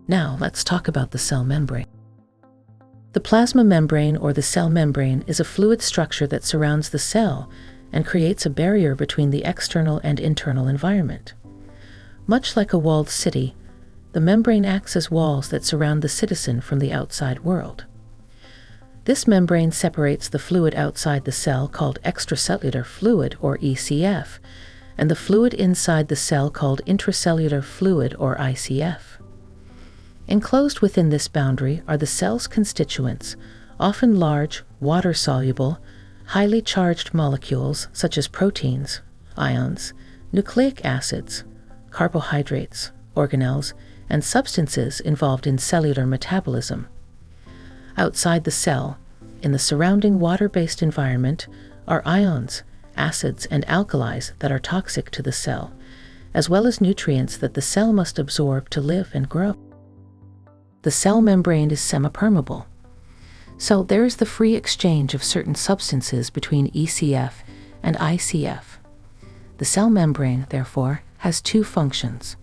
Now, let's talk about the cell membrane. The plasma membrane or the cell membrane is a fluid structure that surrounds the cell and creates a barrier between the external and internal environment. Much like a walled city, the membrane acts as walls that surround the citizen from the outside world. This membrane separates the fluid outside the cell called extracellular fluid or ECF, and the fluid inside the cell called intracellular fluid or ICF. Enclosed within this boundary are the cell's constituents, often large, water-soluble, highly charged molecules such as proteins, ions, nucleic acids, carbohydrates, organelles, and substances involved in cellular metabolism. Outside the cell, in the surrounding water-based environment, are ions, acids, and alkalis that are toxic to the cell, as well as nutrients that the cell must absorb to live and grow. The cell membrane is semipermeable, so there is the free exchange of certain substances between ECF and ICF. The cell membrane, therefore, has two functions.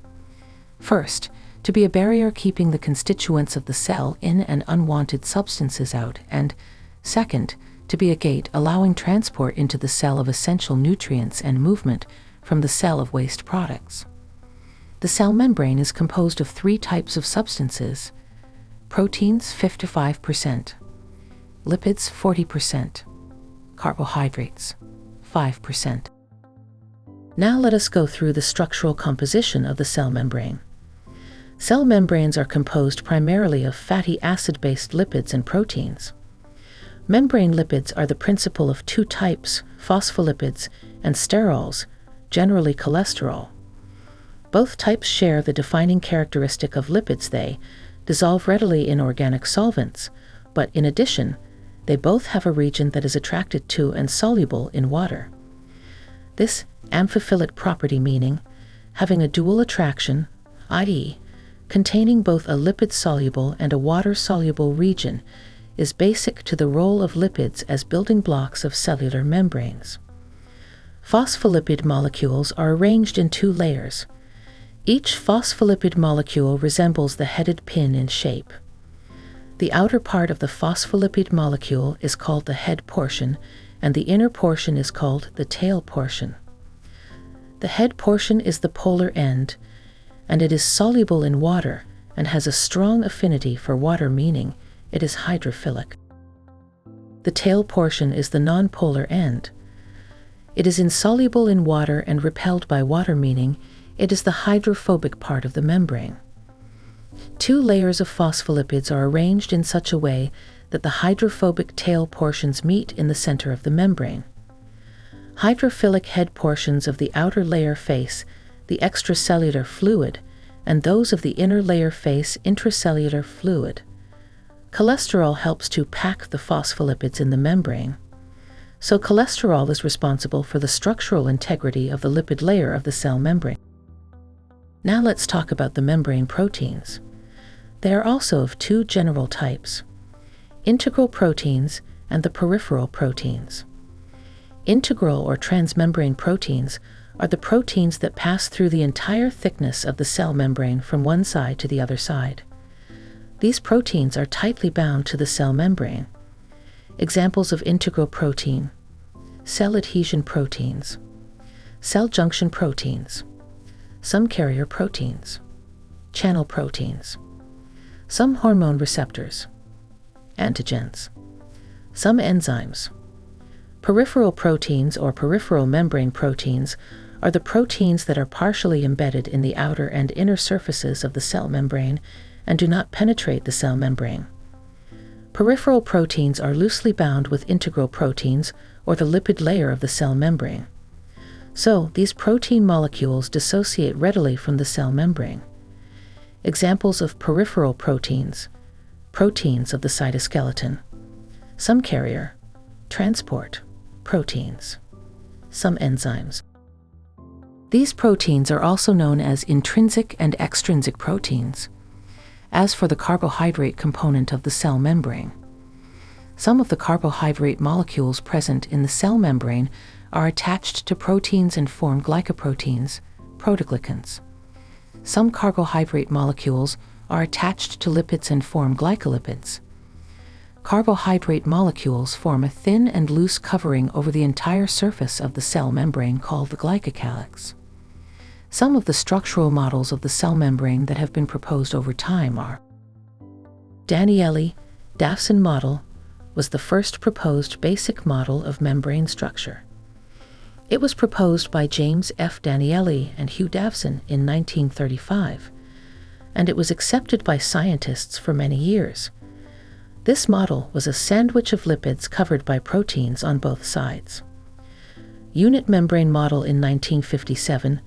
First, to be a barrier keeping the constituents of the cell in and unwanted substances out, and second, to be a gate allowing transport into the cell of essential nutrients and movement from the cell of waste products. The cell membrane is composed of three types of substances: proteins 55%, lipids 40%, carbohydrates 5%. Now let us go through the structural composition of the cell membrane. Cell membranes are composed primarily of fatty acid-based lipids and proteins. Membrane lipids are the principal of two types, phospholipids and sterols, generally cholesterol. Both types share the defining characteristic of lipids: they dissolve readily in organic solvents, but in addition, they both have a region that is attracted to and soluble in water. This amphiphilic property, meaning having a dual attraction, i.e., containing both a lipid-soluble and a water-soluble region, is basic to the role of lipids as building blocks of cellular membranes. Phospholipid molecules are arranged in two layers. Each phospholipid molecule resembles the headed pin in shape. The outer part of the phospholipid molecule is called the head portion, and the inner portion is called the tail portion. The head portion is the polar end, and it is soluble in water and has a strong affinity for water, meaning it is hydrophilic. The tail portion is the nonpolar end. It is insoluble in water and repelled by water, meaning it is the hydrophobic part of the membrane. Two layers of phospholipids are arranged in such a way that the hydrophobic tail portions meet in the center of the membrane. Hydrophilic head portions of the outer layer face the extracellular fluid, and those of the inner layer face intracellular fluid. Cholesterol helps to pack the phospholipids in the membrane. So cholesterol is responsible for the structural integrity of the lipid layer of the cell membrane. Now let's talk about the membrane proteins. They are also of two general types: integral proteins and the peripheral proteins. Integral or transmembrane proteins are the proteins that pass through the entire thickness of the cell membrane from one side to the other side. These proteins are tightly bound to the cell membrane. Examples of integral protein: cell adhesion proteins, cell junction proteins, some carrier proteins, channel proteins, some hormone receptors, antigens, some enzymes. Peripheral proteins or peripheral membrane proteins are the proteins that are partially embedded in the outer and inner surfaces of the cell membrane and do not penetrate the cell membrane. Peripheral proteins are loosely bound with integral proteins or the lipid layer of the cell membrane. So, these protein molecules dissociate readily from the cell membrane. Examples of peripheral proteins: proteins of the cytoskeleton, some carrier, transport, proteins, some enzymes. These proteins are also known as intrinsic and extrinsic proteins. As for the carbohydrate component of the cell membrane, some of the carbohydrate molecules present in the cell membrane are attached to proteins and form glycoproteins, protoglycans. Some carbohydrate molecules are attached to lipids and form glycolipids. Carbohydrate molecules form a thin and loose covering over the entire surface of the cell membrane called the glycocalyx. Some of the structural models of the cell membrane that have been proposed over time are Danieli-Dafson model was the first proposed basic model of membrane structure. It was proposed by James F. Danieli and Hugh Dafson in 1935, and it was accepted by scientists for many years. This model was a sandwich of lipids covered by proteins on both sides. Unit membrane model in 1957,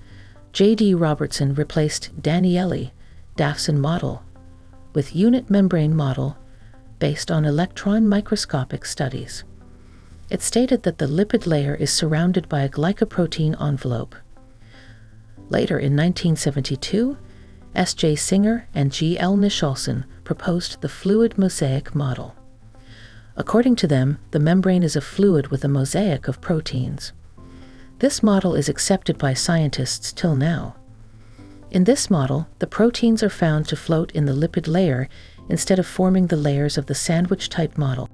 J.D. Robertson replaced Danieli-Dafson model with unit membrane model based on electron microscopic studies. It stated that the lipid layer is surrounded by a glycoprotein envelope. Later in 1972, S.J. Singer and G.L. Nicholson proposed the fluid mosaic model. According to them, the membrane is a fluid with a mosaic of proteins. This model is accepted by scientists till now. In this model, the proteins are found to float in the lipid layer instead of forming the layers of the sandwich-type model.